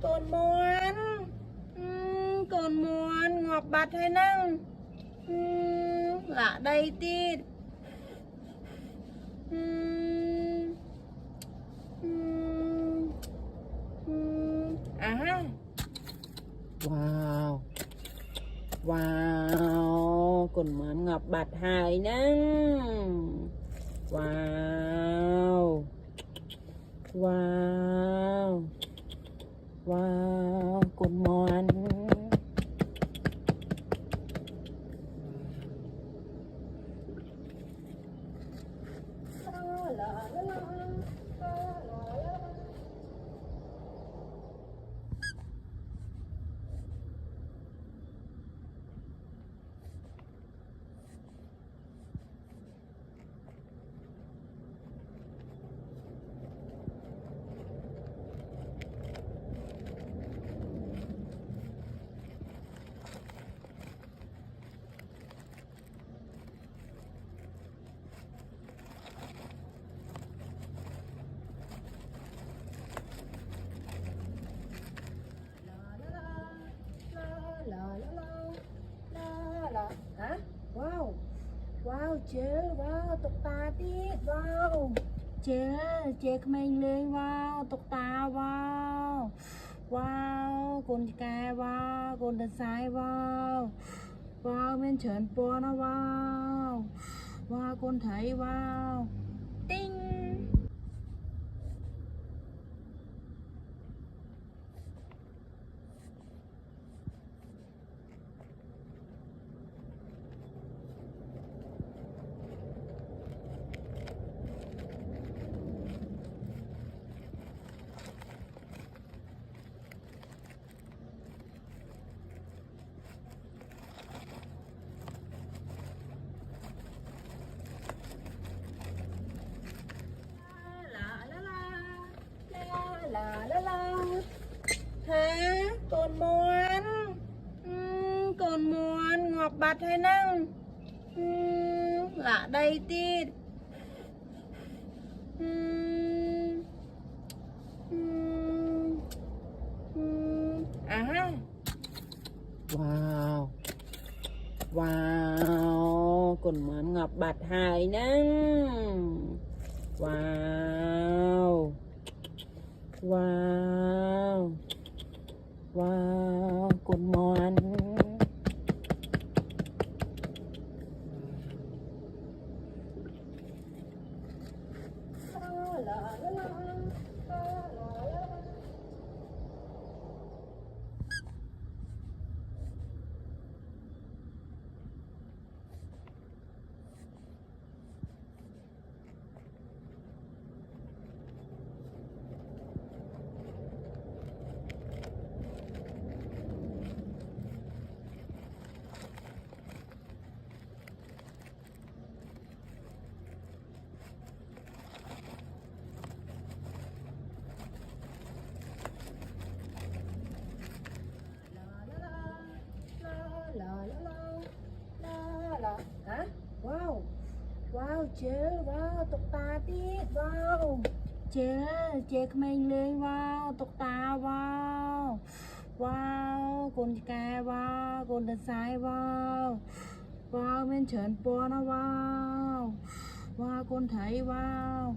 cồn muôn cồn muôn ngọc bạch hay năng lạ đây tít à wow wow cồn muôn ngọc bạch hai năng wow wow wow cồn muôn hả wow wow chế wow tục ta tiết wow chế mình lên wow tục ta wow wow con cài wow con đàn sai wow wow men trơn po nó wow wow con thấy wow tinh hả cồn muôn ngọc bạch hay năng lạ đây tít à wow wow cồn muôn ngọc bạch hai năng wow wow wow cồn muôn hả wow wow chế wow tục ta tiết wow chế mình lên wow tục ta wow wow con cài wow con đàn sai wow wow men trơn po nó wow wow con thấy wow